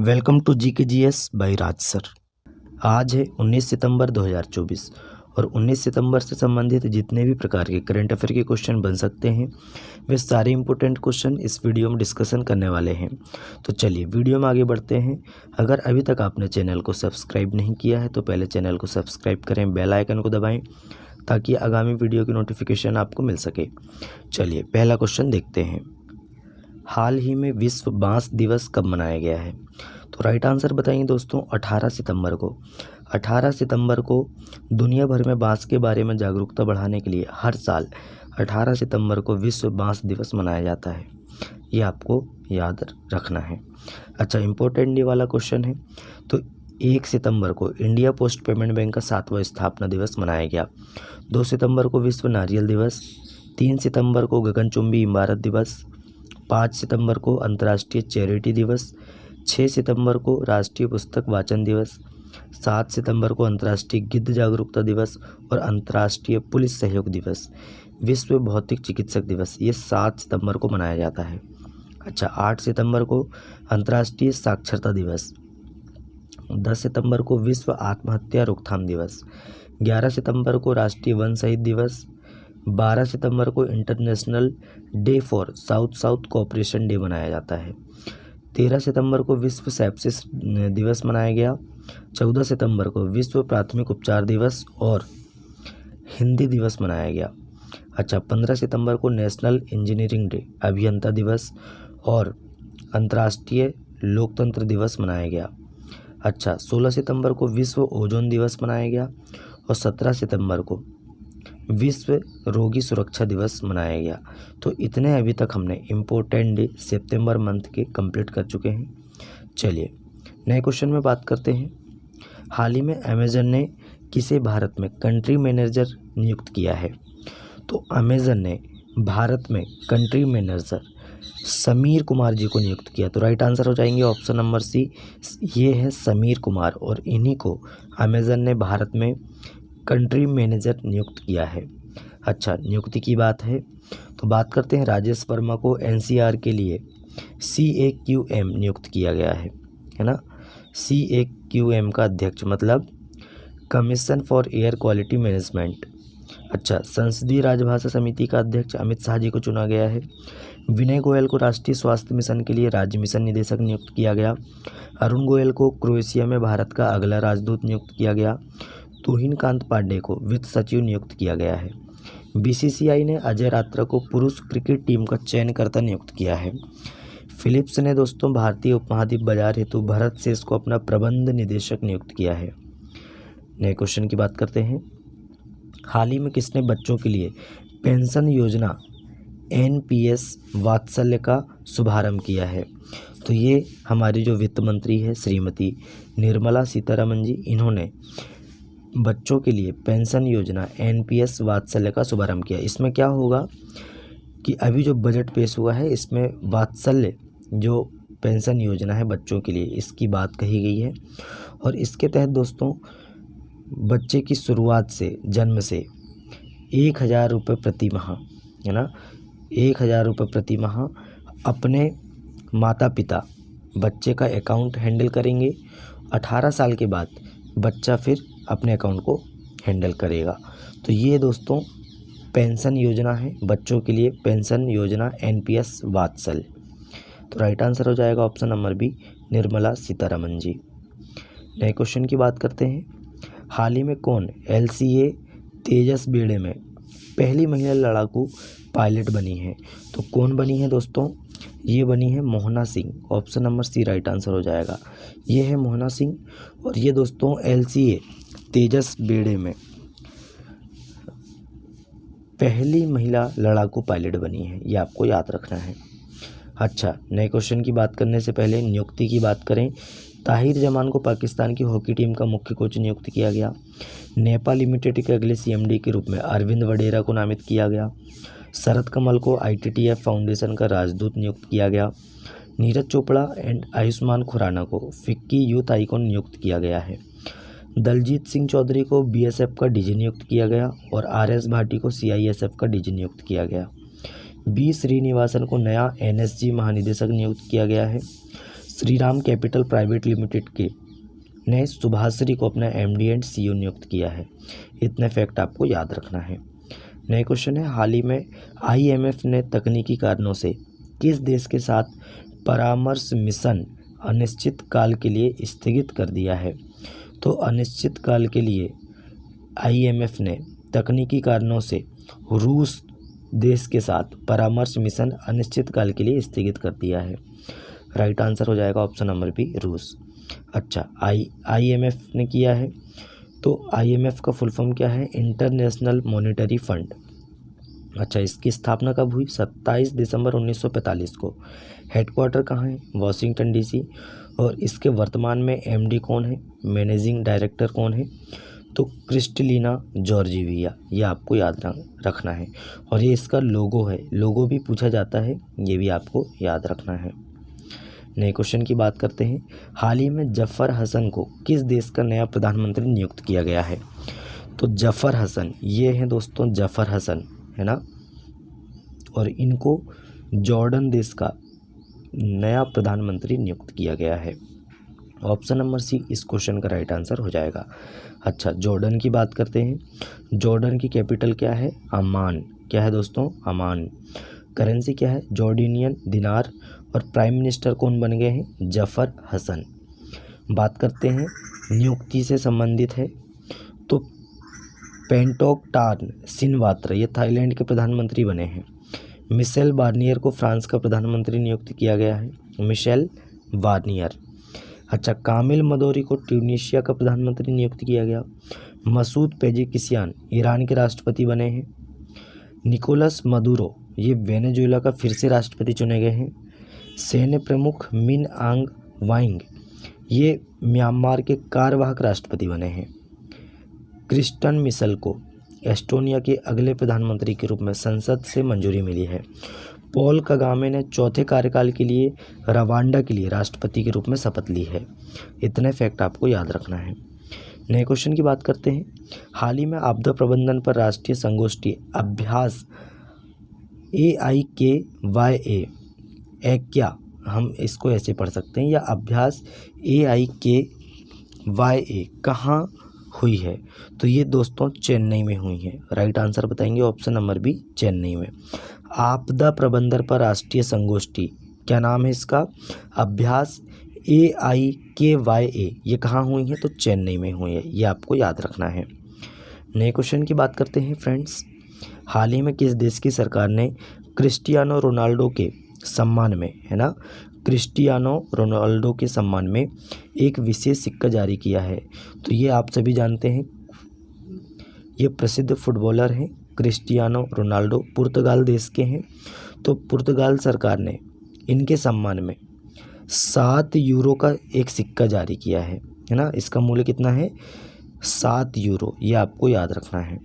Welcome to जी के G S by Raj sir. आज है 19 सितंबर 2024 और 19 सितंबर से संबंधित जितने भी प्रकार के करंट अफेयर के क्वेश्चन बन सकते हैं वे सारे इंपॉर्टेंट क्वेश्चन इस वीडियो में डिस्कशन करने वाले हैं। तो चलिए वीडियो में आगे बढ़ते हैं। अगर अभी तक आपने चैनल को सब्सक्राइब नहीं किया है तो पहले चैनल को सब्सक्राइब करें, बेल आइकन को दबाएँ ताकि आगामी वीडियो की नोटिफिकेशन आपको मिल सके। चलिए पहला क्वेश्चन देखते हैं। हाल ही में विश्व बांस दिवस कब मनाया गया है? तो राइट आंसर बताइए दोस्तों, 18 सितंबर को। 18 सितंबर को दुनिया भर में बांस के बारे में जागरूकता बढ़ाने के लिए हर साल 18 सितंबर को विश्व बांस दिवस मनाया जाता है। ये आपको याद रखना है। अच्छा, इम्पोर्टेंट ये वाला क्वेश्चन है। तो 1 सितंबर को इंडिया पोस्ट पेमेंट बैंक का 7वां स्थापना दिवस मनाया गया। 2 सितंबर को विश्व नारियल दिवस। 3 सितंबर को गगनचुंबी इमारत दिवस। 5 सितंबर को अंतर्राष्ट्रीय चैरिटी दिवस। 6 सितंबर को राष्ट्रीय पुस्तक वाचन दिवस। 7 सितंबर को अंतर्राष्ट्रीय गिद्ध जागरूकता दिवस और अंतर्राष्ट्रीय पुलिस सहयोग दिवस। विश्व भौतिक चिकित्सक दिवस ये 7 सितंबर को मनाया जाता है। अच्छा, 8 सितंबर को अंतर्राष्ट्रीय साक्षरता दिवस। 10 सितंबर को विश्व आत्महत्या रोकथाम दिवस। 11 सितंबर को राष्ट्रीय वन शहीद दिवस। 12 सितंबर को international day for south south cooperation day मनाया जाता है। 13 सितंबर को विश्व सेप्सिस दिवस मनाया गया। 14 सितंबर को विश्व प्राथमिक उपचार दिवस और हिंदी दिवस मनाया गया। अच्छा, 15 सितंबर को नेशनल इंजीनियरिंग डे अभियंता दिवस और अंतर्राष्ट्रीय लोकतंत्र दिवस मनाया गया। अच्छा, 16 सितंबर को विश्व ओजोन दिवस मनाया गया और 17 सितंबर को विश्व रोगी सुरक्षा दिवस मनाया गया। तो इतने अभी तक हमने इम्पोर्टेंट डे सितंबर मंथ के कंप्लीट कर चुके हैं। चलिए नए क्वेश्चन में बात करते हैं। हाल ही में अमेज़न ने किसे भारत में कंट्री मैनेजर नियुक्त किया है? तो अमेज़न ने भारत में कंट्री मैनेजर समीर कुमार जी को नियुक्त किया। तो राइट आंसर हो जाएंगे ऑप्शन नंबर सी, ये है समीर कुमार और इन्हीं को अमेज़न ने भारत में कंट्री मैनेजर नियुक्त किया है। अच्छा, नियुक्ति की बात है तो बात करते हैं। राजेश वर्मा को एनसीआर के लिए CAQM नियुक्त किया गया है ना। CAQM का अध्यक्ष मतलब commission for air quality management. अच्छा, संसदीय राजभाषा समिति का अध्यक्ष अमित शाह जी को चुना गया है। विनय गोयल को राष्ट्रीय स्वास्थ्य मिशन के लिए राज्य मिशन निदेशक नियुक्त किया गया। अरुण गोयल को क्रोएशिया में भारत का अगला राजदूत नियुक्त किया गया। तुहिन कांत पांडे को वित्त सचिव नियुक्त किया गया है। BCCI ने अजय रात्रा को पुरुष क्रिकेट टीम का चयनकर्ता नियुक्त किया है। फिलिप्स ने दोस्तों भारतीय उपमहाद्वीप बाजार हेतु भरत सेठ को अपना प्रबंध निदेशक नियुक्त किया है। नए क्वेश्चन की बात करते हैं। हाल ही में किसने बच्चों के लिए पेंशन योजना NPS वात्सल्य का शुभारंभ किया है? तो ये हमारी जो वित्त मंत्री है श्रीमती निर्मला सीतारमण जी, इन्होंने बच्चों के लिए पेंशन योजना NPS वात्सल्य का शुभारंभ किया। इसमें क्या होगा कि अभी जो बजट पेश हुआ है इसमें वात्सल्य जो पेंशन योजना है बच्चों के लिए इसकी बात कही गई है और इसके तहत दोस्तों बच्चे की शुरुआत से जन्म से 1000 रुपये प्रति माह है ना, 1000 रुपये प्रति माह अपने माता पिता बच्चे का अकाउंट हैंडल करेंगे। 18 साल के बाद बच्चा फिर अपने अकाउंट को हैंडल करेगा। तो ये दोस्तों पेंशन योजना है बच्चों के लिए, पेंशन योजना NPS वात्सल्य। तो राइट आंसर हो जाएगा option number B, Nirmala Sitharaman ji. नए क्वेश्चन की बात करते हैं। हाल ही में कौन LCA तेजस बेड़े में पहली महिला लड़ाकू पायलट बनी है? तो कौन बनी है दोस्तों? ये बनी है Mohana Singh. Option number C right answer हो जाएगा। ये है मोहना सिंह और ये दोस्तों LCA तेजस बेड़े में पहली महिला लड़ाकू पायलट बनी है, ये आपको याद रखना है। अच्छा, नए क्वेश्चन की बात करने से पहले नियुक्ति की बात करें। ताहिर जमान को पाकिस्तान की हॉकी टीम का मुख्य कोच नियुक्त किया गया। नेपाल लिमिटेड के अगले CMD के रूप में अरविंद वडेरा को नामित किया गया। शरद कमल को ITTF फाउंडेशन का राजदूत नियुक्त किया गया। नीरज चोपड़ा एंड आयुष्मान खुराना को फिक्की यूथ आइकॉन नियुक्त किया गया है। दलजीत सिंह चौधरी को BSF का DG नियुक्त किया गया और RS भाटी को CISF का DG नियुक्त किया गया। B श्रीनिवासन को नया NSG महानिदेशक नियुक्त किया गया है। श्रीराम कैपिटल प्राइवेट लिमिटेड के ने सुभाश्री को अपना MD एंड CEO नियुक्त किया है। इतने फैक्ट आपको याद रखना है। नए क्वेश्चन है, हाल ही में IMF ने तकनीकी कारणों से किस देश के साथ परामर्श मिशन अनिश्चित काल के लिए स्थगित कर दिया है? तो अनिश्चित काल के लिए IMF ने तकनीकी कारणों से रूस देश के साथ परामर्श मिशन अनिश्चित काल के लिए स्थगित कर दिया है। राइट आंसर हो जाएगा ऑप्शन नंबर बी, रूस। अच्छा, IMF ने किया है, तो IMF का फुल फॉर्म क्या है? International monetary fund. अच्छा, इसकी स्थापना कब हुई? 27 दिसंबर 1945 को। हेडक्वार्टर कहाँ है? Washington DC। और इसके वर्तमान में MD कौन है? मैनेजिंग डायरेक्टर कौन है? तो क्रिस्टलिना जॉर्जिविया। ये आपको याद रखना है। और ये इसका लोगो है, लोगो भी पूछा जाता है, ये भी आपको याद रखना है। नए क्वेश्चन की बात करते हैं, हाल ही में जफर हसन को किस देश का नया प्रधानमंत्री नियुक्त किया गया है? तो जफर हसन, ये हैं दोस्तों जफर हसन, है ना, और इनको जॉर्डन देश का नया प्रधानमंत्री नियुक्त किया गया है। ऑप्शन नंबर सी इस क्वेश्चन का राइट आंसर हो जाएगा। अच्छा, जॉर्डन की बात करते हैं। जॉर्डन की कैपिटल क्या है? अमान। क्या है दोस्तों? अमान। करेंसी क्या है? जॉर्डिनियन दिनार। और प्राइम मिनिस्टर कौन बन गए हैं? जफर हसन। बात करते हैं नियुक्ति से संबंधित है, तो पेंटोक टार्न सिनवात्रा ये थाईलैंड के प्रधानमंत्री बने हैं। मिशेल बार्नियर को फ्रांस का प्रधानमंत्री नियुक्त किया गया है, मिशेल बार्नियर। अच्छा, कामिल मदौरी को ट्यूनीशिया का प्रधानमंत्री नियुक्त किया गया। मसूद पेजेकिसियान ईरान के राष्ट्रपति बने हैं। निकोलस मदुरो ये वेनेजुएला का फिर से राष्ट्रपति चुने गए हैं। सैन्य प्रमुख मिन आंग वाइंग ये म्यांमार के कार्यवाहक राष्ट्रपति बने हैं। क्रिस्टन मिशेल को एस्टोनिया के अगले प्रधानमंत्री के रूप में संसद से मंजूरी मिली है। पॉल कगामे ने चौथे कार्यकाल के लिए रवांडा के लिए राष्ट्रपति के रूप में शपथ ली है। इतने फैक्ट आपको याद रखना है। नए क्वेश्चन की बात करते हैं, हाल ही में आपदा प्रबंधन पर राष्ट्रीय संगोष्ठी अभ्यास AIKYA क्या हम इसको ऐसे पढ़ सकते हैं, या अभ्यास AIKYA कहाँ हुई है? तो ये दोस्तों चेन्नई में हुई है। राइट आंसर बताएंगे ऑप्शन नंबर बी, चेन्नई में। आपदा प्रबंधन पर राष्ट्रीय संगोष्ठी क्या नाम है इसका? अभ्यास AIKYA। ये कहाँ हुई है? तो चेन्नई में हुई है, ये आपको याद रखना है। नए क्वेश्चन की बात करते हैं फ्रेंड्स, हाल ही में किस देश की सरकार ने क्रिस्टियानो रोनाल्डो के सम्मान में, है ना, क्रिस्टियानो रोनाल्डो के सम्मान में एक विशेष सिक्का जारी किया है? तो ये आप सभी जानते हैं, ये प्रसिद्ध फुटबॉलर हैं क्रिस्टियानो रोनाल्डो, पुर्तगाल देश के हैं। तो पुर्तगाल सरकार ने इनके सम्मान में 7 यूरो का एक सिक्का जारी किया है ना। इसका मूल्य कितना है? 7 यूरो। ये आपको याद रखना है,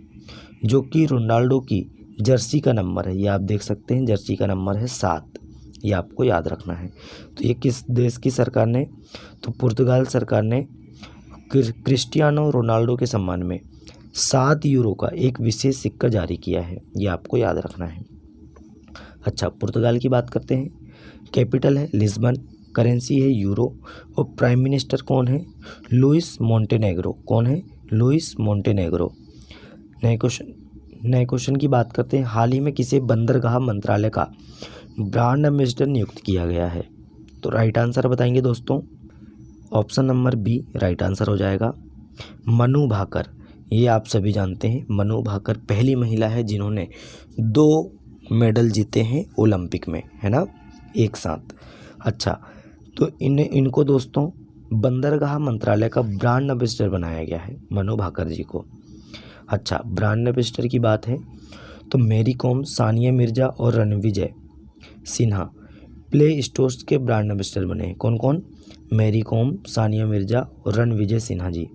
जो कि रोनाल्डो की जर्सी का नंबर है। ये आप देख सकते हैं, जर्सी का नंबर है 7। ये आपको याद रखना है। तो ये किस देश की सरकार ने? तो पुर्तगाल सरकार ने क्रिस्टियानो रोनाल्डो के सम्मान में 7 यूरो का एक विशेष सिक्का जारी किया है। ये आपको याद रखना है। अच्छा, पुर्तगाल की बात करते हैं। कैपिटल है लिस्बन, करेंसी है यूरो, और प्राइम मिनिस्टर कौन है? Luis Montenegro. कौन है? Luis Montenegro. नए क्वेश्चन की बात करते हैं, हाल ही में किसे बंदरगाह मंत्रालय का ब्रांड एम्बेसडर नियुक्त किया गया है? तो राइट आंसर बताएंगे दोस्तों, option number B right answer हो जाएगा, मनु भाकर। ये आप सभी जानते हैं, मनु भाकर पहली महिला है जिन्होंने 2 मेडल जीते हैं ओलंपिक में, है ना, एक साथ। अच्छा, तो इनको दोस्तों बंदरगाह मंत्रालय का ब्रांड एम्बेसडर बनाया गया है, मनु भाकर जी को। अच्छा, ब्रांड एम्बेसडर की बात है तो मैरी कॉम, सानिया मिर्जा और रणविजय सिन्हा प्ले स्टोर्स के ब्रांड एम्बेसडर बने हैं। कौन कौन? मैरी कॉम, सानिया मिर्जा और रणविजय सिन्हा जी,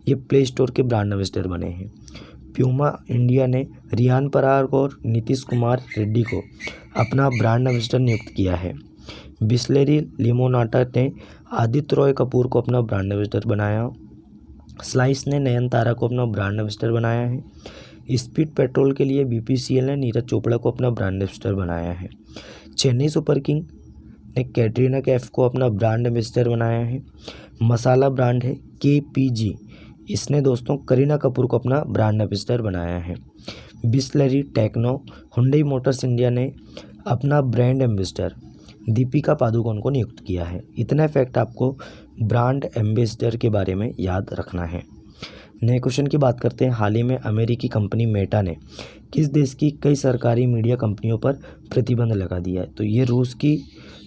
ये प्ले स्टोर के ब्रांड एम्बेसडर बने हैं। प्यूमा इंडिया ने रियान पराग और नीतीश कुमार रेड्डी को अपना ब्रांड एम्बेसडर नियुक्त किया है। बिस्लेरी लिमोनाटा ने आदित्य रॉय कपूर को अपना ब्रांड एम्बेसडर बनाया। स्लाइस ने नयनतारा को अपना ब्रांड एम्बेसडर बनाया है। स्पीड पेट्रोल के लिए BPCL ने नीरज चोपड़ा को अपना ब्रांड एम्बेसडर बनाया है। चेन्नई सुपर किंग ने कैटरीना कैफ को अपना ब्रांड एम्बेसडर बनाया है। मसाला ब्रांड है KPG, इसने दोस्तों करीना कपूर को अपना ब्रांड एम्बेसडर बनाया है। Bisleri, Tecno, Hyundai Motors India ने अपना ब्रांड एम्बेसडर दीपिका पादुकोण को नियुक्त किया है। इतना फैक्ट आपको ब्रांड एम्बेसडर के बारे में याद रखना है। नए क्वेश्चन की बात करते हैं। हाल ही में अमेरिकी कंपनी मेटा ने किस देश की कई सरकारी मीडिया कंपनियों पर प्रतिबंध लगा दिया है? तो ये रूस की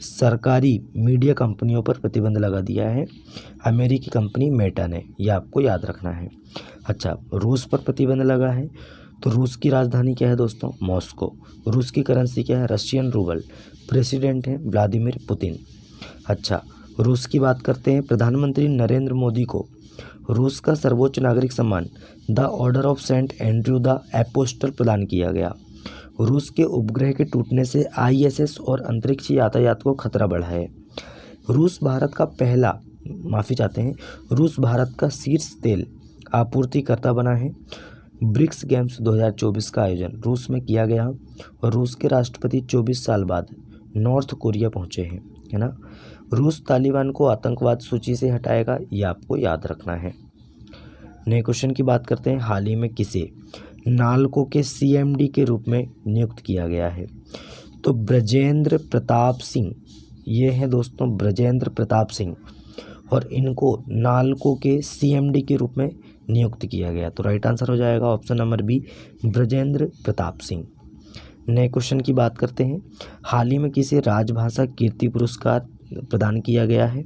सरकारी मीडिया कंपनियों पर प्रतिबंध लगा दिया है अमेरिकी कंपनी मेटा ने, ये आपको याद रखना है। अच्छा, रूस पर प्रतिबंध लगा है तो रूस की राजधानी क्या है दोस्तों? मॉस्को। रूस की करेंसी क्या है? Russian rouble. प्रेसिडेंट हैं व्लादिमीर पुतिन। अच्छा, रूस की बात करते हैं। प्रधानमंत्री नरेंद्र मोदी को रूस का सर्वोच्च नागरिक सम्मान the Order of Saint Andrew the Apostle प्रदान किया गया। रूस के उपग्रह के टूटने से ISS और अंतरिक्ष यातायात को खतरा बढ़ा है। रूस भारत का शीर्ष तेल आपूर्तिकर्ता बना है। ब्रिक्स गेम्स 2024 का आयोजन रूस में किया गया और रूस के राष्ट्रपति 24 साल बाद नॉर्थ कोरिया पहुंचे हैं, है ना। रूस तालिबान को आतंकवाद सूची से हटाएगा, ये आपको याद रखना है। नए क्वेश्चन की बात करते हैं। हाल ही में किसे नालको के CMD के रूप में नियुक्त किया गया है? तो ब्रजेंद्र प्रताप सिंह, ये हैं दोस्तों ब्रजेंद्र प्रताप सिंह, और इनको नालको के CMD के रूप में नियुक्त किया गया। तो राइट आंसर हो जाएगा option number B, Brajendra Pratap Singh. नए क्वेश्चन की बात करते हैं। हाल ही में किसे राजभाषा कीर्ति पुरस्कार प्रदान किया गया है?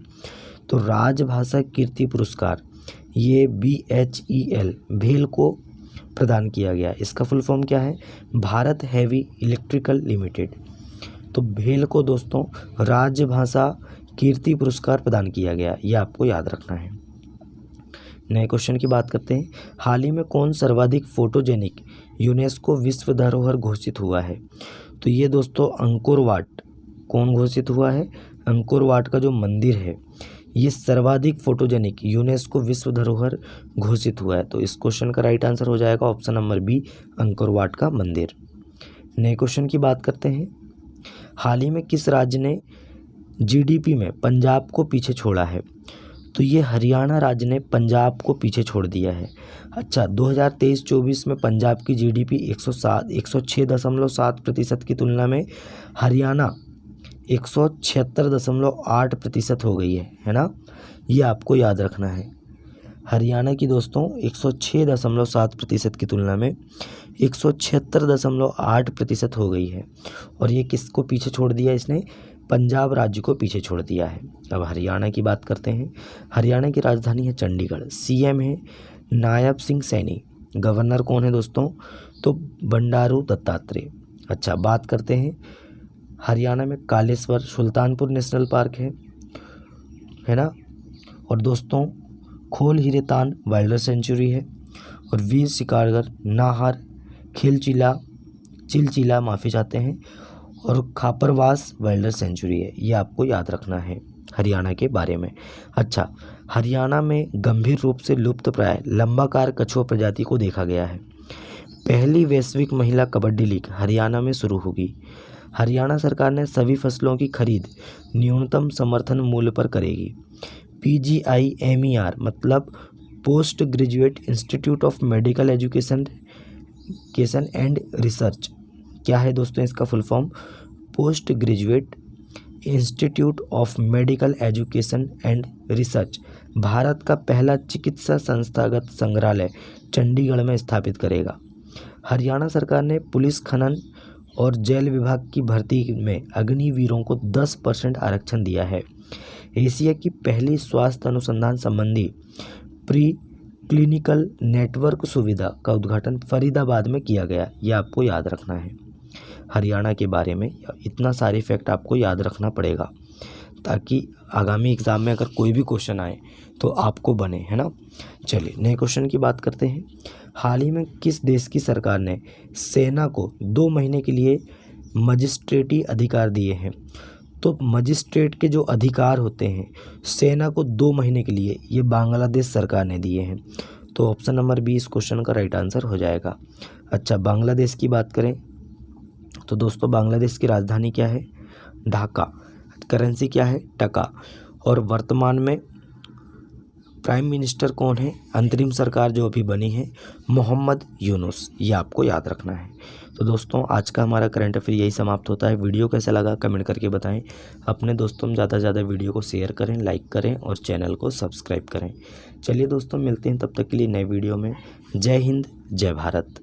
तो राजभाषा कीर्ति पुरस्कार ये BHEL भेल को प्रदान किया गया। इसका फुल फॉर्म क्या है? Bharat heavy electrical limited. तो भेल को दोस्तों राजभाषा कीर्ति पुरस्कार प्रदान किया गया, ये आपको याद रखना है। नए क्वेश्चन की बात करते हैं। हाल ही में कौन सर्वाधिक फोटोजेनिक यूनेस्को विश्व धरोहर घोषित हुआ है? तो ये दोस्तों अंकोर वाट। कौन घोषित हुआ है? अंकोर वाट का जो मंदिर है ये सर्वाधिक फोटोजेनिक यूनेस्को विश्व धरोहर घोषित हुआ है। तो इस क्वेश्चन का राइट आंसर हो जाएगा option number B, Angkor Wat का मंदिर। नए क्वेश्चन की बात करते हैं। हाल ही में किस राज्य ने GDP में पंजाब को पीछे छोड़ा है? तो ये हरियाणा राज्य ने पंजाब को पीछे छोड़ दिया है। अच्छा, 2023-24 में पंजाब की GDP 106.7% की तुलना में हरियाणा 176.8% हो गई है ना। ये आपको याद रखना है। हरियाणा की दोस्तों 106.7% की तुलना में 176.8% हो गई है। और ये किसको पीछे छोड़ दिया? इसने पंजाब राज्य को पीछे छोड़ दिया है। अब हरियाणा की बात करते हैं। हरियाणा की राजधानी है चंडीगढ़। CM है नायब सिंह सैनी। गवर्नर कौन है दोस्तों? तो बंडारू दत्तात्रेय। अच्छा, बात करते हैं। हरियाणा में कालेश्वर सुल्तानपुर नेशनल पार्क है ना। और दोस्तों खोल हीरेतान वाइल्ड लाइफ सेंचुरी है। और वीर शिकारगढ़, नाहर, चिलचिला माफ़ी चाहते हैं, और खापरवास वाइल्ड लाइफ सेंचुरी है। ये आपको याद रखना है हरियाणा के बारे में। अच्छा, हरियाणा में गंभीर रूप से लुप्तप्राय लंबाकार कछुआ प्रजाति को देखा गया है। पहली वैश्विक महिला कबड्डी लीग हरियाणा में शुरू होगी। हरियाणा सरकार ने सभी फसलों की खरीद न्यूनतम समर्थन मूल्य पर करेगी। PGIMER मतलब post graduate institute of medical education and research. क्या है दोस्तों इसका full form? Post graduate institute of medical education and research Bharat का पहला चिकित्सा संस्थागत संग्रहालय चंडीगढ़ में स्थापित करेगा। हरियाणा सरकार ने पुलिस, खनन और जेल विभाग की भर्ती में अग्निवीरों को 10% आरक्षण दिया है। एशिया की पहली स्वास्थ्य अनुसंधान संबंधी प्री क्लिनिकल नेटवर्क सुविधा का उद्घाटन फरीदाबाद में किया गया। यह आपको याद रखना है। हरियाणा के बारे में इतना सारे फैक्ट आपको याद रखना पड़ेगा ताकि आगामी एग्ज़ाम में अगर कोई भी क्वेश्चन आए तो आपको बने, है ना। चलिए नए क्वेश्चन की बात करते हैं। हाल ही में किस देश की सरकार ने सेना को 2 महीने के लिए मजिस्ट्रेटी अधिकार दिए हैं? तो मजिस्ट्रेट के जो अधिकार होते हैं सेना को 2 महीने के लिए ये बांग्लादेश सरकार ने दिए हैं। तो ऑप्शन नंबर बी इस क्वेश्चन का राइट आंसर हो जाएगा। अच्छा, बांग्लादेश की बात करें तो दोस्तों बांग्लादेश की राजधानी क्या है? ढाका। करेंसी क्या है? टका। और वर्तमान में प्राइम मिनिस्टर कौन है? अंतरिम सरकार जो अभी बनी है, मोहम्मद यूनुस। ये आपको याद रखना है। तो दोस्तों आज का हमारा करंट अफेयर यही समाप्त होता है। वीडियो कैसा लगा कमेंट करके बताएं। अपने दोस्तों में ज़्यादा से ज़्यादा वीडियो को शेयर करें, लाइक करें और चैनल को सब्सक्राइब करें। चलिए दोस्तों मिलते हैं तब तक के लिए नए वीडियो में। जय हिंद, जय भारत।